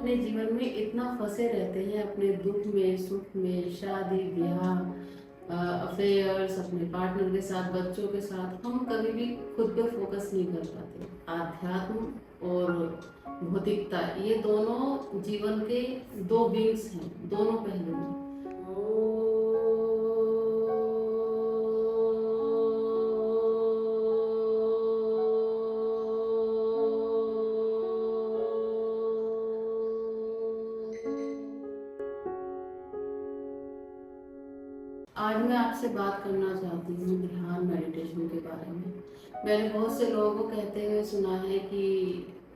अपने जीवन में इतना फंसे रहते हैं, अपने दुख में, सुख में, शादी ब्याह, अफेयर्स, अपने पार्टनर के साथ, बच्चों के साथ, हम कभी भी खुद पे फोकस नहीं कर पाते। आध्यात्म और भौतिकता, ये दोनों जीवन के दो विंग्स हैं, दोनों पहलू हैं। आज मैं आपसे बात करना चाहती हूँ ध्यान मेडिटेशन के बारे में। मैंने बहुत से लोगों को कहते हुए सुना है कि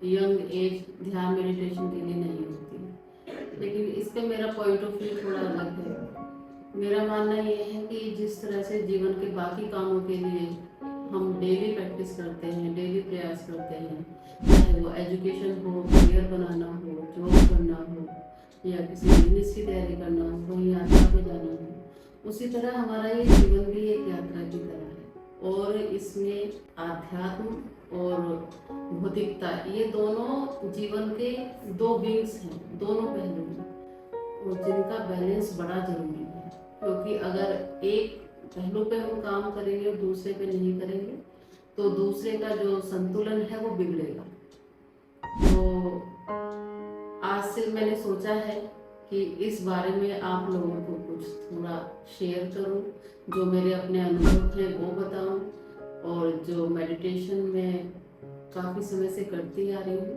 यंग एज ध्यान मेडिटेशन के लिए नहीं होती, लेकिन इस पे मेरा पॉइंट ऑफ व्यू थोड़ा अलग है। मेरा मानना ये है कि जिस तरह से जीवन के बाकी कामों के लिए हम डेली प्रैक्टिस करते हैं, डेली प्रयास करते हैं, चाहे वो एजुकेशन हो, करियर बनाना हो, जॉब करना हो, या किसी बिजनेस की तैयारी करना हो, कहीं यात्रा पे जाना हो, उसी तरह हमारा ये जीवन भी एक यात्रा की तरह है। और इसमें आध्यात्म और भौतिकता, ये दोनों जीवन के दो विंग्स हैं, दोनों पहलू हैं, और जिनका बैलेंस बड़ा जरूरी है। क्योंकि अगर एक पहलू पे हम काम करेंगे और दूसरे पे नहीं करेंगे, तो दूसरे का जो संतुलन है वो बिगड़ेगा। तो आज से मैंने सोचा है कि इस बारे में आप लोगों को कुछ थोड़ा शेयर करूं, जो मेरे अपने अनुभव हैं वो बताऊं, और जो मेडिटेशन में काफ़ी समय से करती आ रही हूँ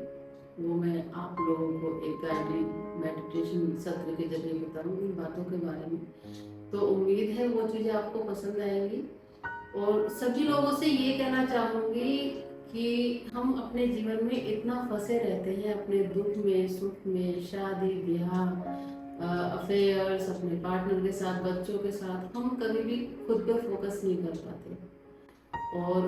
वो मैं आप लोगों को एक गाइडेड मेडिटेशन सत्र के जरिए बताऊँ इन बातों के बारे में। तो उम्मीद है वो चीज़ें आपको पसंद आएंगी। और सभी लोगों से ये कहना चाहूँगी कि हम अपने जीवन में इतना फंसे रहते हैं, अपने दुख में, सुख में, शादी ब्याह, अफेयर्स, अपने पार्टनर के साथ, बच्चों के साथ, हम कभी भी खुद पे फोकस नहीं कर पाते। और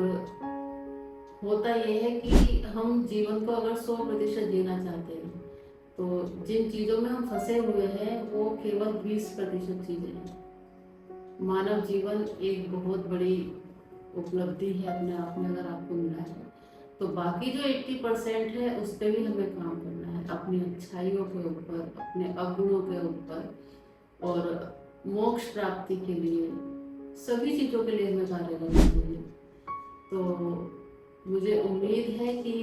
होता यह है कि हम जीवन को अगर 100% जीना चाहते हैं, तो जिन चीज़ों में हम फंसे हुए हैं वो केवल 20% चीज़ें हैं। मानव जीवन एक बहुत बड़ी उपलब्धि है अपने आप में, अगर आपको मिला है तो बाकी जो 80% है उस पर भी हमें काम करना है, अपनी अच्छाइयों के ऊपर, अपने अवगुणों के ऊपर, और मोक्ष प्राप्ति के लिए, सभी चीज़ों के लिए हमें कार्य करना चाहिए। तो मुझे उम्मीद है कि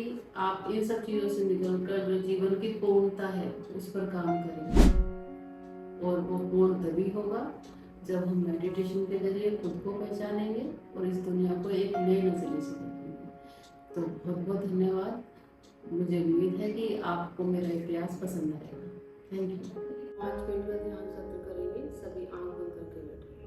आप इन सब चीज़ों से निकलकर जो जीवन की पूर्णता है उस पर काम करेंगे, और वो पूर्ण तभी होगा जब हम मेडिटेशन के जरिए खुद को पहचानेंगे और इस दुनिया को एक नए नजरिए से देखेंगे। तो बहुत बहुत धन्यवाद। मुझे उम्मीद है कि आपको मेरा ये प्रयास पसंद आएगा। Thank you. 5 मिनट का ध्यान सत्र करेंगे, सभी आंख बंद करके बैठेंगे।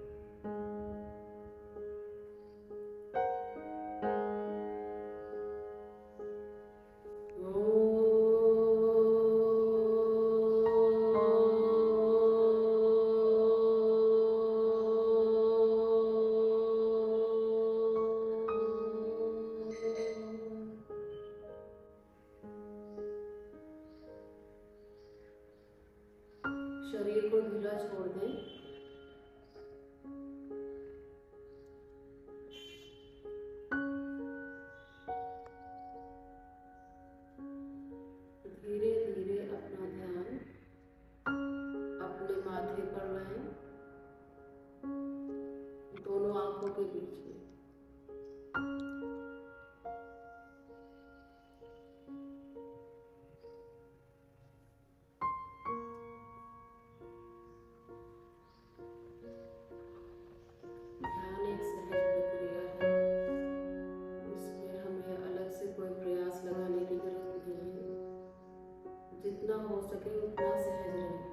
शरीर को ढीला छोड़ दें। धीरे धीरे अपना ध्यान अपने माथे पर लाएं, दोनों आंखों के बीच में। ध्यान एक सहज प्रक्रिया है, इसमें हमें अलग से कोई प्रयास लगाने की जरूरत नहीं है। जितना हो सके उतना सहज रहें।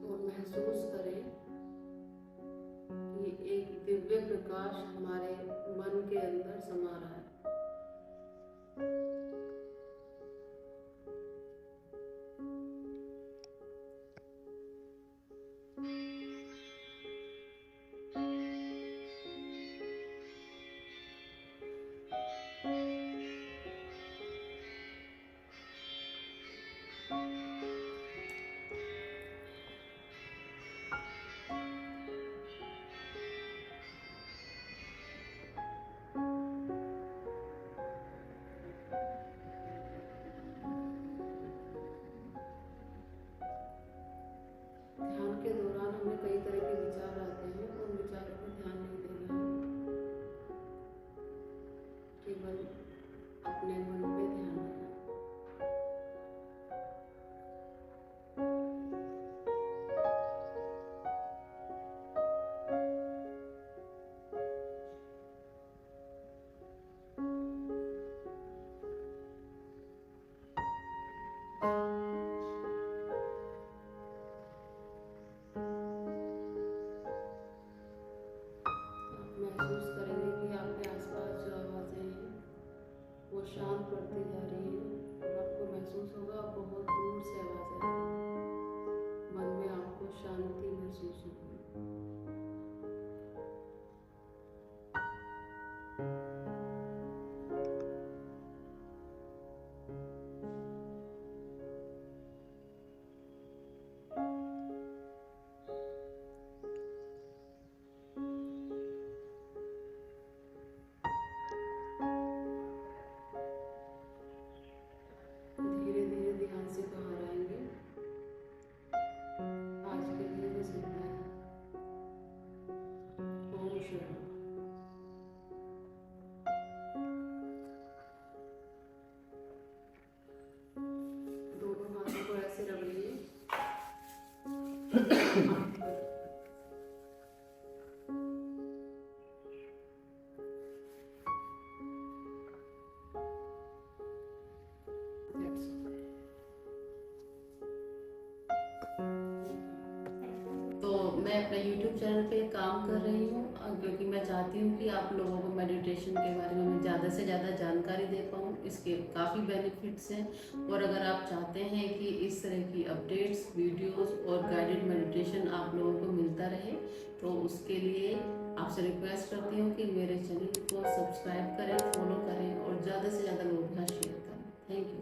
और महसूस करें कि एक दिव्य प्रकाश हमारे मन के अंदर समा रहा है। मैं अपने YouTube चैनल पे काम कर रही हूँ क्योंकि मैं चाहती हूँ कि आप लोगों को मेडिटेशन के बारे में मैं ज़्यादा से ज़्यादा जानकारी दे पाऊँ। इसके काफ़ी बेनिफिट्स हैं और अगर आप चाहते हैं कि इस तरह की अपडेट्स, वीडियोस और गाइडेड मेडिटेशन आप लोगों को मिलता रहे तो उसके लिए आपसे रिक्वेस्ट करती हूँ कि मेरे चैनल को सब्सक्राइब करें, फॉलो करें और ज़्यादा से ज़्यादा लोगों के साथ शेयर करें। Thank you.